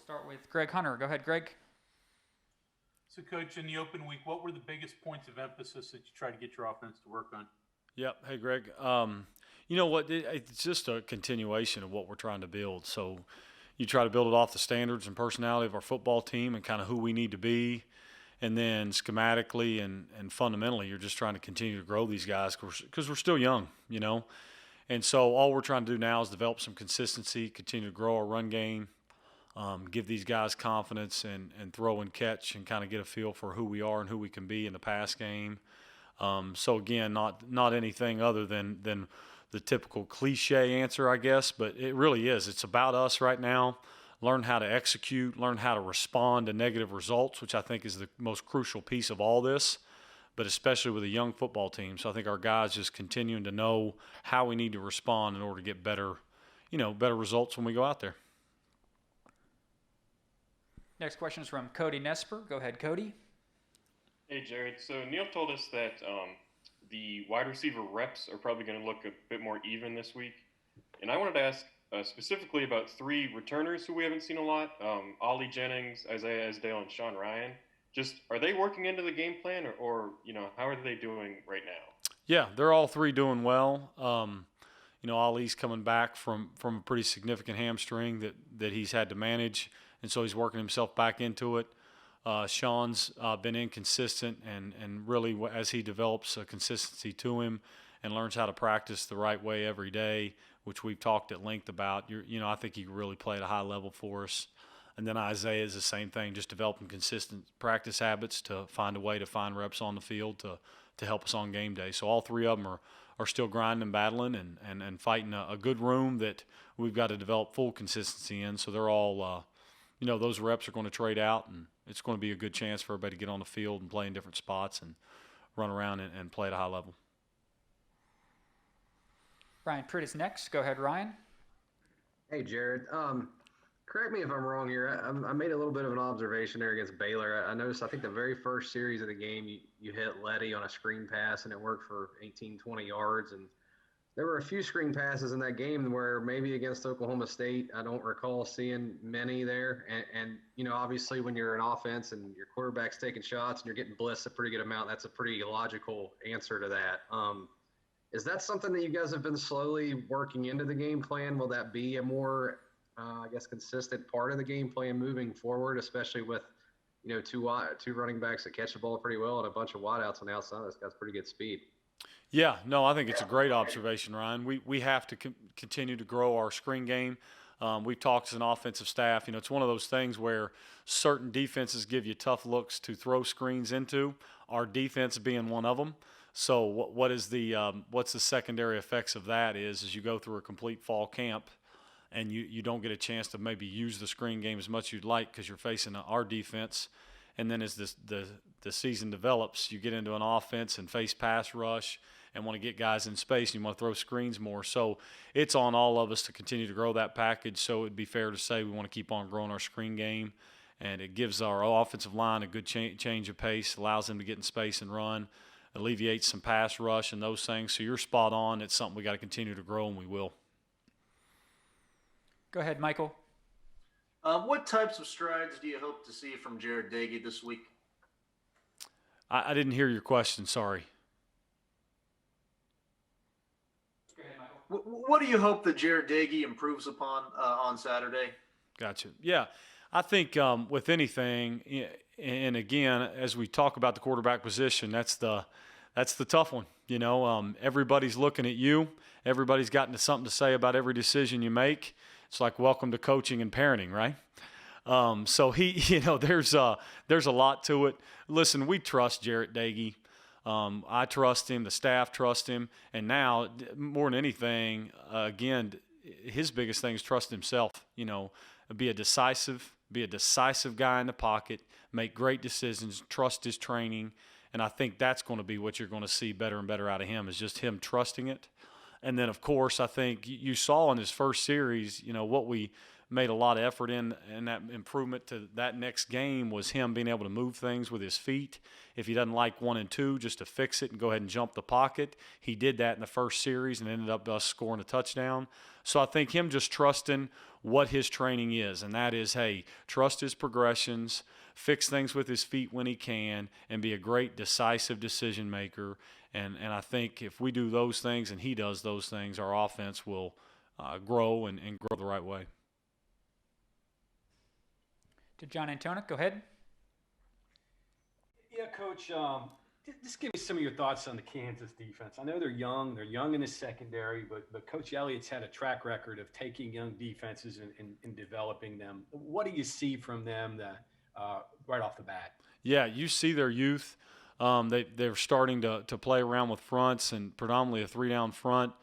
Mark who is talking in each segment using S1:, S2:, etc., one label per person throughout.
S1: start with Greg Hunter. Go ahead, Greg.
S2: So, Coach, in the open week, what were the biggest points of emphasis that you try to get your offense to work on?
S3: Yep. Hey, Greg. You know what? It's just a continuation of what we're trying to build. So you try to build it off the standards and personality of our football team and kind of who we need to be. And then schematically and fundamentally, you're just trying to continue to grow these guys because we're still young, you know. And so all we're trying to do now is develop some consistency, continue to grow our run game, give these guys confidence and throw and catch and kind of get a feel for who we are and who we can be in the pass game. So again, not anything other than the typical cliche answer, I guess, but it really is. It's about us right now. Learn how to execute, learn how to respond to negative results, which I think is the most crucial piece of all this, but especially with a young football team. So I think our guys just continuing to know how we need to respond in order to get better results when we go out there.
S1: Next question is from Cody Nesper. Go ahead, Cody.
S4: Hey, Jarrettd. So Neil told us that the wide receiver reps are probably going to look a bit more even this week. And I wanted to ask specifically about three returners who we haven't seen a lot, Ollie Jennings, Isaiah Esdale, and Sean Ryan. Just, are they working into the game plan or how are they doing right now?
S3: Yeah, they're all three doing well. Ollie's coming back from a pretty significant hamstring that he's had to manage, and so he's working himself back into it. Sean's been inconsistent, and really as he develops a consistency to him and learns how to practice the right way every day, which we've talked at length about, I think he can really play at a high level for us. And then Isaiah is the same thing, just developing consistent practice habits to find a way to find reps on the field to help us on game day. So all three of them are still grinding and battling and fighting a good room that we've got to develop full consistency in. So they're all, those reps are going to trade out, and it's going to be a good chance for everybody to get on the field and play in different spots and run around and play at a high level.
S1: Ryan Pritt is next. Go ahead, Ryan.
S5: Hey, Jarrettd. Correct me if I'm wrong here. I made a little bit of an observation there against Baylor. I noticed, I think the very first series of the game, you hit Letty on a screen pass, and it worked for 18, 20 yards. And there were a few screen passes in that game where maybe against Oklahoma State, I don't recall seeing many there. And obviously when you're an offense and your quarterback's taking shots and you're getting blitzed a pretty good amount, that's a pretty logical answer to that. Is that something that you guys have been slowly working into the game plan? Will that be a more, consistent part of the game plan moving forward, especially with, two running backs that catch the ball pretty well and a bunch of wideouts on the outside that's got pretty good speed?
S3: Yeah, no, I think it's a great observation, Ryan. We have to continue to grow our screen game. We've talked as an offensive staff. It's one of those things where certain defenses give you tough looks to throw screens into, our defense being one of them. So what's the secondary effects of that is you go through a complete fall camp and you don't get a chance to maybe use the screen game as much as you'd like because you're facing our defense. And then as the season develops, you get into an offense and face pass rush and want to get guys in space, and you want to throw screens more. So it's on all of us to continue to grow that package. So it'd be fair to say we want to keep on growing our screen game, and it gives our offensive line a good change of pace, allows them to get in space and run, alleviates some pass rush and those things. So you're spot on. It's something we got to continue to grow, and we will.
S1: Go ahead, Michael.
S6: What types of strides do you hope to see from Jarrettd Diggs this week?
S3: I didn't hear your question. Sorry.
S1: Go ahead, Michael.
S6: What do you hope that Jarrettd Diggs improves upon on Saturday?
S3: Gotcha. Yeah, I think with anything, and again, as we talk about the quarterback position, that's the tough one. Everybody's looking at you. Everybody's got something to say about every decision you make. It's like welcome to coaching and parenting, right? So there's a lot to it. Listen, we trust Jarrettd Diggs. I trust him. The staff trust him. And now, more than anything, again, his biggest thing is trust himself. Be a decisive guy in the pocket, make great decisions, trust his training. And I think that's going to be what you're going to see better and better out of him, is just him trusting it. And then, of course, I think you saw in his first series, what we made a lot of effort in that improvement to that next game was him being able to move things with his feet. If he doesn't like 1 and 2, just to fix it and go ahead and jump the pocket. He did that in the first series and ended up us scoring a touchdown. So I think him just trusting what his training is, and that is, hey, trust his progressions, fix things with his feet when he can, and be a great decisive decision maker. And I think if we do those things and he does those things, our offense will grow and grow the right way.
S1: To John Antonic, go ahead.
S7: Yeah, Coach, just give me some of your thoughts on the Kansas defense. I know they're young in the secondary, but Coach Elliott's had a track record of taking young defenses and developing them. What do you see from them right off the bat?
S3: Yeah, you see their youth. They're starting to play around with fronts and predominantly a 3-down front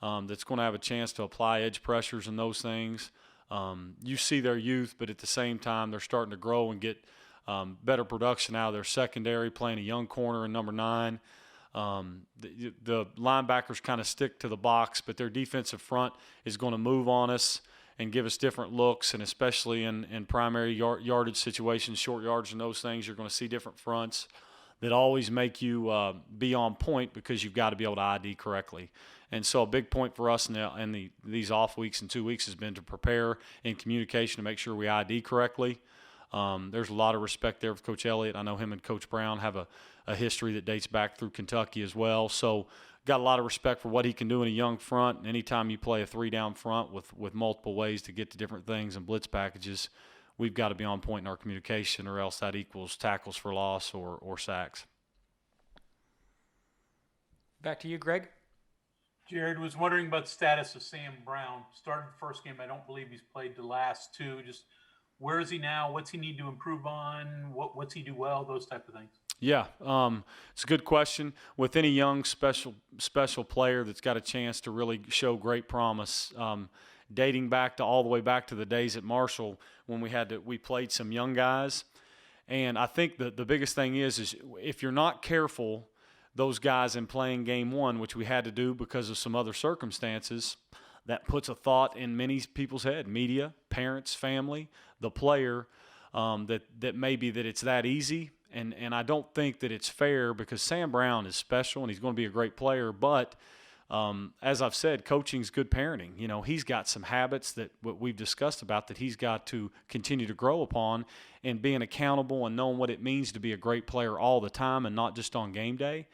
S3: that's going to have a chance to apply edge pressures and those things. You see their youth, but at the same time, they're starting to grow and get better production out of their secondary, playing a young corner in number 9. The linebackers kind of stick to the box, but their defensive front is going to move on us and give us different looks, and especially in primary yardage situations, short yards and those things, you're going to see different fronts that always make you be on point because you've got to be able to ID correctly. And so a big point for us in these off weeks and 2 weeks has been to prepare in communication to make sure we ID correctly. There's a lot of respect there with Coach Elliott. I know him and Coach Brown have a history that dates back through Kentucky as well. So got a lot of respect for what he can do in a young front. And anytime you play a 3-down front with multiple ways to get to different things and blitz packages, we've got to be on point in our communication, or else that equals tackles for loss or sacks.
S1: Back to you, Greg.
S2: Jarrettd, was wondering about the status of Sam Brown. Started the first game. I don't believe he's played the last 2. Just where is he now? What's he need to improve on? What's he do well? Those type of things.
S3: Yeah, it's a good question. With any young special player that's got a chance to really show great promise, dating back to all the way back to the days at Marshall when we played some young guys. And I think the biggest thing is if you're not careful, those guys in playing game 1, which we had to do because of some other circumstances, that puts a thought in many people's head, media, parents, family, the player, that maybe that it's that easy. And I don't think that it's fair because Sam Brown is special and he's going to be a great player. But as I've said, coaching's good parenting. You know, he's got some habits that what we've discussed about that he's got to continue to grow upon, and being accountable and knowing what it means to be a great player all the time and not just on game day.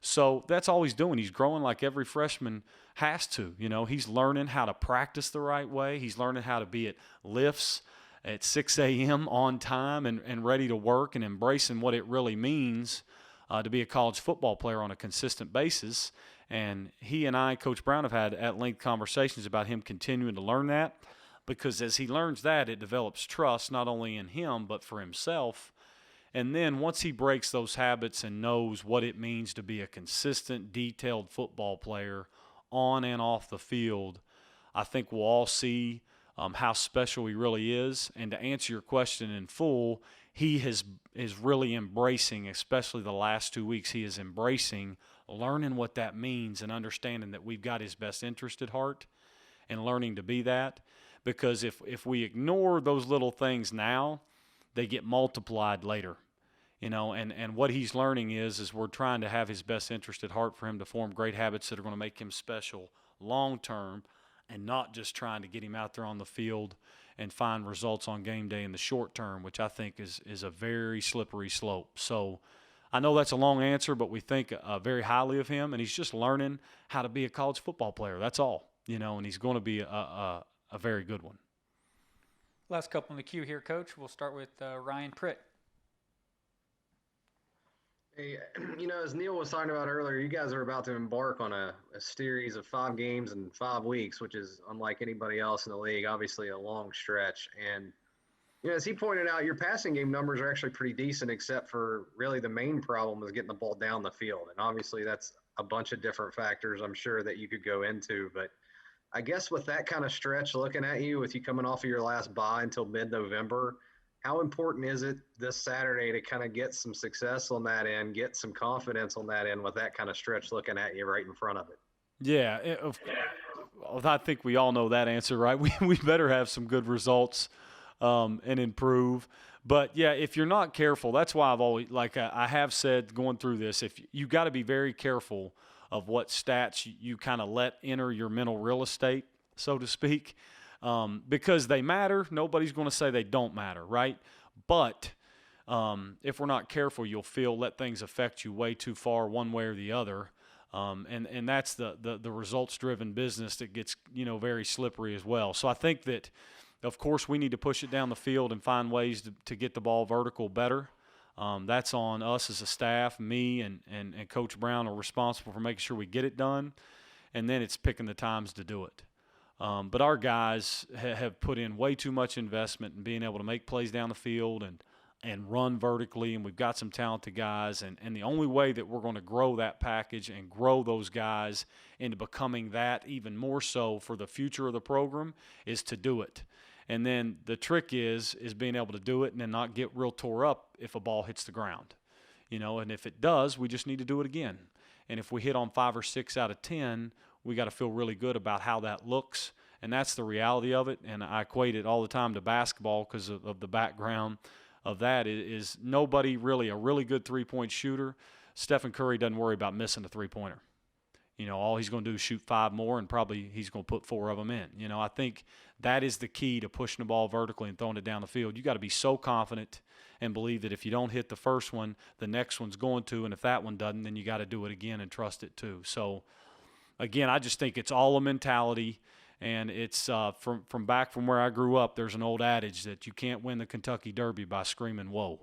S3: So that's all he's doing. He's growing like every freshman has to. You know, he's learning how to practice the right way. He's learning how to be at lifts at 6 a.m. on time and ready to work, and embracing what it really means to be a college football player on a consistent basis. And he and I, Coach Brown, have had at-length conversations about him continuing to learn that, because as he learns that, it develops trust not only in him but for himself. And then once he breaks those habits and knows what it means to be a consistent, detailed football player on and off the field, I think we'll all see how special he really is. And to answer your question in full, he is really embracing, especially the last 2 weeks, he is embracing learning what that means and understanding that we've got his best interest at heart and learning to be that. Because if we ignore those little things now, they get multiplied later. You know, and what he's learning is we're trying to have his best interest at heart for him to form great habits that are going to make him special long term, and not just trying to get him out there on the field and find results on game day in the short term, which I think is a very slippery slope. So I know that's a long answer, but we think very highly of him, and he's just learning how to be a college football player. That's all, you know, and he's going to be a very good one.
S1: Last couple in the queue here, Coach. We'll start with Ryan Pritt.
S5: Hey, you know, as Neil was talking about earlier, you guys are about to embark on a series of 5 games in 5 weeks, which is unlike anybody else in the league, obviously a long stretch. And, you know, as he pointed out, your passing game numbers are actually pretty decent, except for really the main problem is getting the ball down the field. And obviously that's a bunch of different factors, I'm sure, that you could go into. But I guess with that kind of stretch looking at you, with you coming off of your last bye until mid-November, how important is it this Saturday to kind of get some success on that end, get some confidence on that end with that kind of stretch looking at you right in front of it?
S3: Yeah, I think we all know that answer, right? We better have some good results and improve. But yeah, if you're not careful, that's why I've always, like I have said going through this, if you got to be very careful of what stats you kind of let enter your mental real estate, so to speak, because they matter. Nobody's going to say they don't matter, right? But if we're not careful, you'll let things affect you way too far one way or the other. And that's the results-driven business that gets, very slippery as well. So I think that, of course, we need to push it down the field and find ways to get the ball vertical better. That's on us as a staff. Me and Coach Brown are responsible for making sure we get it done, and then it's picking the times to do it. But our guys have put in way too much investment in being able to make plays down the field and run vertically, and we've got some talented guys. And the only way that we're going to grow that package and grow those guys into becoming that even more so for the future of the program is to do it. And then the trick is being able to do it and then not get real tore up if a ball hits the ground. And if it does, we just need to do it again. And if we hit on 5 or 6 out of 10, we got to feel really good about how that looks. And that's the reality of it. And I equate it all the time to basketball because of the background of that is nobody really a really good three-point shooter. Stephen Curry doesn't worry about missing a three-pointer. All he's going to do is shoot 5 more, and probably he's going to put 4 of them in. I think that is the key to pushing the ball vertically and throwing it down the field. You got to be so confident and believe that if you don't hit the first one, the next one's going to, and if that one doesn't, then you got to do it again and trust it too. So, again, I just think it's all a mentality, and it's from back from where I grew up, there's an old adage that you can't win the Kentucky Derby by screaming, whoa.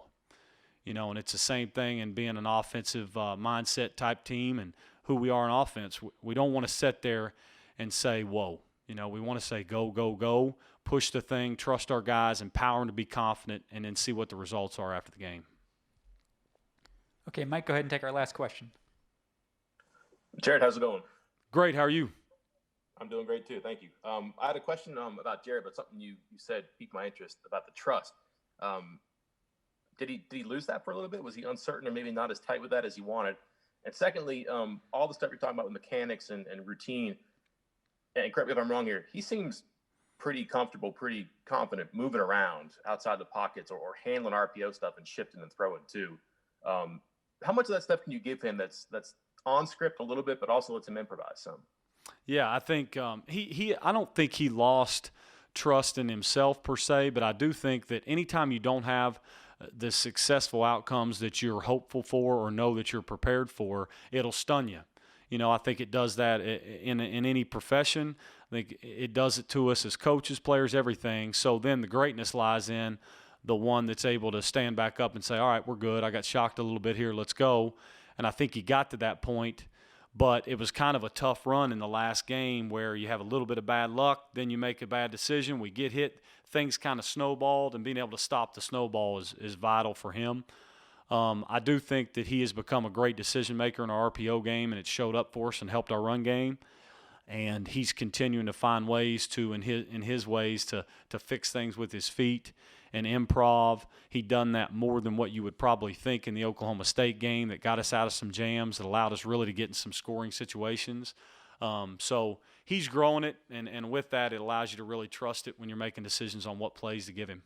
S3: And it's the same thing in being an offensive mindset type team and who we are in offense. We don't want to sit there and say, whoa. We want to say go, go, go, push the thing, trust our guys, empower them to be confident, and then see what the results are after the game.
S1: Okay, Mike, go ahead and take our last question.
S8: Jarrettd, how's it going?
S3: Great. How are you?
S8: I'm doing great too. Thank you. I had a question about Jarrettd, but something you said piqued my interest about the trust. Did he lose that for a little bit? Was he uncertain or maybe not as tight with that as he wanted? And secondly, all the stuff you're talking about with mechanics and routine, and correct me if I'm wrong here, he seems pretty comfortable, pretty confident moving around outside the pockets or handling RPO stuff and shifting and throwing too. How much of that stuff can you give him that's on script a little bit, but also lets him improvise some?
S3: Yeah, I think I don't think he lost trust in himself per se, but I do think that anytime you don't have the successful outcomes that you're hopeful for or know that you're prepared for, it'll stun you. I think it does that in any profession. I think it does it to us as coaches, players, everything. So then the greatness lies in the one that's able to stand back up and say, all right, we're good. I got shocked a little bit here. Let's go. And I think he got to that point, but it was kind of a tough run in the last game where you have a little bit of bad luck, then you make a bad decision, we get hit, things kind of snowballed, and being able to stop the snowball is vital for him. I do think that he has become a great decision maker in our RPO game, and it showed up for us and helped our run game. And he's continuing to find ways to, in his ways, to fix things with his feet and improv. He'd done that more than what you would probably think in the Oklahoma State game that got us out of some jams, that allowed us really to get in some scoring situations. So he's growing it, and with that, it allows you to really trust it when you're making decisions on what plays to give him.